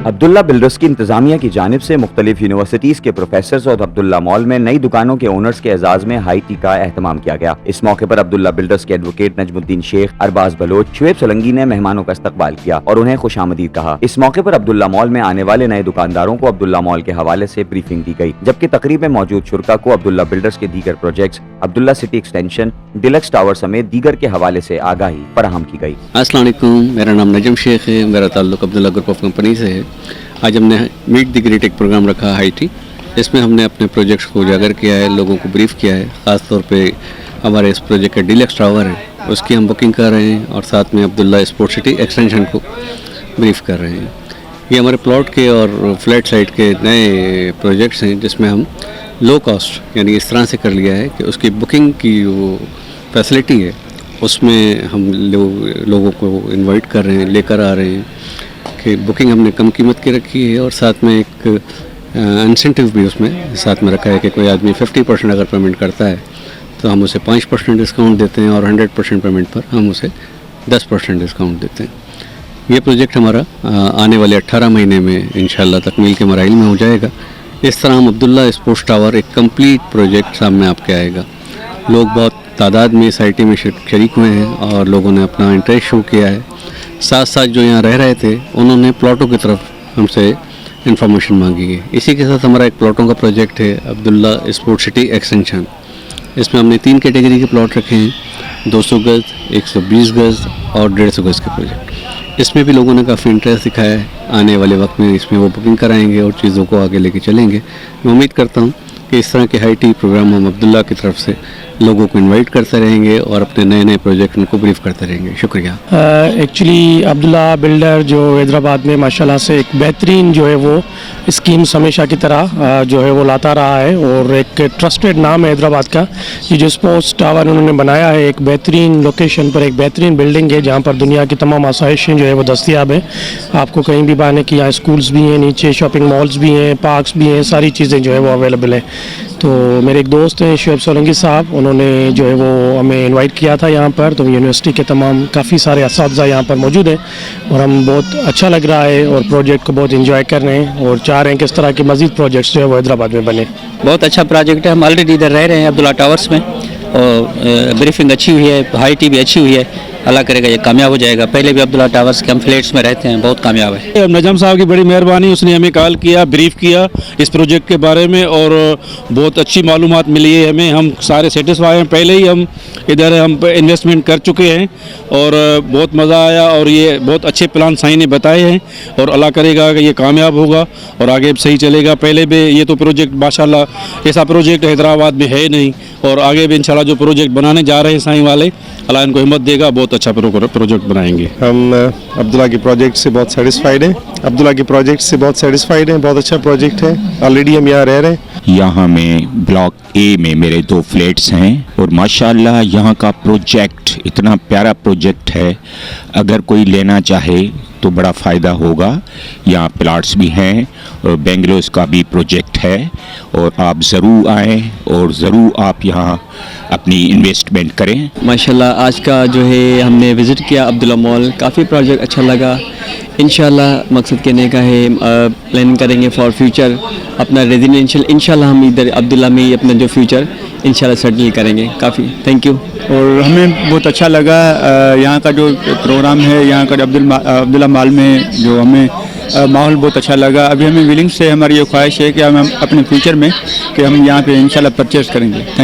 عبداللہ builders کی انتظامیہ کی جانب سے مختلف یونیورسٹیز کے پروفیسرز اور عبداللہ مال میں نئی دکانوں کے اونرز کے اعزاز میں ہائی ٹی کا اہتمام کیا گیا۔ اس موقع پر عبداللہ بلڈرز کے ایڈوکیٹ نجم الدین شیخ، ارباز بلوچ، شعیب سولنگی نے مہمانوں کا استقبال کیا اور انہیں خوش آمدید کہا۔ اس موقع پر عبداللہ مال میں آنے والے نئے دکانداروں کو عبداللہ مال کے حوالے سے بریفنگ دی گئی، جبکہ تقریب میں موجود شرکاء کو عبداللہ بلڈرز کے دیگر پروجیکٹس، عبداللہ سٹی ایکسٹینشن، ڈیلکس ٹاور سمیت دیگر کے حوالے سے آگاہی فراہم کی گئی۔ السلام علیکم، میرا نام نجم شیخ ہے، میرا تعلق عبداللہ گروپ آف کمپنی سے ہے۔ آج ہم نے میٹ دی گریٹ ایک پروگرام رکھا ہائی ٹی، اس میں ہم نے اپنے پروجیکٹس کو اجاگر کیا ہے، لوگوں کو بریف کیا ہے۔ خاص طور پہ ہمارے اس پروجیکٹ کا ڈیلکس ٹاور ہے، اس کی ہم بکنگ کر رہے ہیں اور ساتھ میں عبداللہ اسپورٹ سٹی ایکسٹینشن کو بریف کر رہے ہیں۔ یہ ہمارے پلاٹ کے اور فلیٹ سائٹ کے نئے پروجیکٹس ہیں جس میں ہم لو کاسٹ یعنی اس طرح سے کر لیا ہے کہ اس کی بکنگ کی جو فیسلٹی ہے اس میں ہم لوگوں کو انوائٹ کر رہے ہیں، لے کر آ رہے ہیں کہ بکنگ ہم نے کم قیمت کی رکھی ہے، اور ساتھ میں ایک انسینٹیو بھی اس میں ساتھ میں رکھا ہے کہ کوئی آدمی 50% اگر پیمنٹ کرتا ہے تو ہم اسے 5% ڈسکاؤنٹ دیتے ہیں، اور 100% پیمنٹ پر ہم اسے 10% ڈسکاؤنٹ دیتے ہیں۔ یہ پروجیکٹ ہمارا آنے والے 18 مہینے میں انشاءاللہ تکمیل کے مراحل میں ہو جائے گا۔ اس طرح ہم عبداللہ اسپورٹس ٹاور ایک کمپلیٹ پروجیکٹ سامنے آپ کے آئے گا۔ لوگ بہت تعداد میں اس آئی ٹی میں شریک ہوئے ہیں اور لوگوں نے اپنا انٹرسٹ شو کیا ہے۔ ساتھ ساتھ جو یہاں رہ رہے تھے انہوں نے پلاٹوں کی طرف ہم سے انفارمیشن مانگی ہے۔ اسی کے ساتھ ہمارا ایک پلاٹوں کا پروجیکٹ ہے عبداللہ اسپورٹ سٹی ایکسٹینشن۔ اس میں ہم نے 3 کیٹیگری کے پلاٹ رکھے ہیں، 200 گز، 120 گز اور 150 گز کے پروجیکٹ۔ اس میں بھی لوگوں نے کافی انٹرسٹ دکھایا ہے۔ آنے والے وقت میں اس میں وہ بکنگ کرائیں گے اور چیزوں کو آگے لے کے چلیں گے۔ میں امید کرتا ہوں کہ اس طرح کے ہائی ٹی پروگرام ہم عبداللہ کی طرف سے لوگوں کو انوائٹ کرتے رہیں گے اور اپنے نئے نئے پروجیکٹ ان کو بریف کرتے رہیں گے۔ شکریہ۔ ایکچولی عبداللہ بلڈر جو حیدرآباد میں ماشاءاللہ سے ایک بہترین جو ہے وہ اسکیمز ہمیشہ کی طرح جو ہے وہ لاتا رہا ہے، اور ایک ٹرسٹڈ نام ہے حیدرآباد کا۔ یہ جو اسپورٹس ٹاور انہوں نے بنایا ہے ایک بہترین لوکیشن پر، ایک بہترین بلڈنگ ہے جہاں پر دنیا کی تمام آسائشیں جو ہے وہ دستیاب ہیں۔ آپ کو کہیں بھی بانے کی، یہاں اسکولز بھی ہیں، نیچے شاپنگ مالز بھی ہیں، پارکس بھی ہیں، ساری چیزیں جو ہے وہ اویلیبل ہیں۔ تو میرے ایک دوست ہیں شعیب سولنگی صاحب، انہوں نے جو ہے وہ ہمیں انوائٹ کیا تھا یہاں پر، تو یونیورسٹی کے تمام کافی سارے اساتذہ یہاں پر موجود ہیں اور ہم بہت اچھا لگ رہا ہے اور پروجیکٹ کو بہت انجوائے کر رہے ہیں اور چاہ رہے ہیں کہ اس طرح کے مزید پروجیکٹس جو ہے وہ حیدرآباد میں بنے۔ بہت اچھا پروجیکٹ ہے، ہم آلریڈی ادھر رہ رہے ہیں عبداللہ ٹاورس میں، اور بریفنگ اچھی ہوئی ہے، ہائی ٹی بھی اچھی ہوئی ہے۔ اللہ کرے گا یہ کامیاب ہو جائے گا۔ پہلے بھی عبداللہ ٹاورس کے ہم فلیٹس میں رہتے ہیں، بہت کامیاب ہے۔ نجم صاحب کی بڑی مہربانی، اس نے ہمیں کال کیا، بریف کیا اس پروجیکٹ کے بارے میں، اور بہت اچھی معلومات ملی ہے ہمیں۔ ہم سارے سیٹسفائی ہیں، پہلے ہی ہم ادھر انویسٹمنٹ کر چکے ہیں اور بہت مزہ آیا، اور یہ بہت اچھے پلان سائیں نے بتائے ہیں، اور اللہ کرے گا کہ یہ کامیاب ہوگا اور آگے بھی صحیح چلے گا۔ پہلے بھی یہ تو پروجیکٹ ماشاءاللہ ایسا پروجیکٹ حیدرآباد میں ہے نہیں، اور آگے بھی انشاءاللہ جو پروجیکٹ بنانے جا رہے ہیں سائیں والے، اللہ ان کو ہمت دے گا، بہت اچھا پروجیکٹ بنائیں گے۔ ہم عبداللہ کے پروجیکٹ سے بہت سیٹسفائیڈ ہیں، بہت اچھا پروجیکٹ ہے۔ آلریڈی ہم یہاں رہ رہے ہیں۔ یہاں میں بلاک اے میں میرے 2 فلیٹس ہیں، اور ماشاءاللہ یہاں کا پروجیکٹ اتنا پیارا پروجیکٹ ہے، اگر کوئی لینا چاہے تو بڑا فائدہ ہوگا۔ یہاں پلاٹس بھی ہیں اور بینگلوز کا بھی پروجیکٹ ہے، اور آپ ضرور آئیں اور ضرور آپ یہاں اپنی انویسٹمنٹ کریں۔ ماشاءاللہ آج کا جو ہے ہم نے وزٹ کیا عبداللہ مال، کافی پروجیکٹ اچھا لگا۔ انشاءاللہ مقصد کہنے کا ہے پلاننگ کریں گے فار فیوچر اپنا ریزیڈینشیل، انشاءاللہ ہم ادھر عبداللہ میں ہی اپنا جو فیوچر انشاءاللہ سیٹل کریں گے۔ کافی تھینک یو۔ اور ہمیں بہت اچھا لگا یہاں کا جو پروگرام ہے، یہاں کا عبداللہ مال میں جو ہمیں ماحول بہت اچھا لگا۔ ابھی ہمیں ولنگ سے ہماری یہ خواہش ہے کہ ہم اپنے فیوچر میں کہ ہم یہاں پہ انشاءاللہ پرچیز کریں گے۔ Thank you.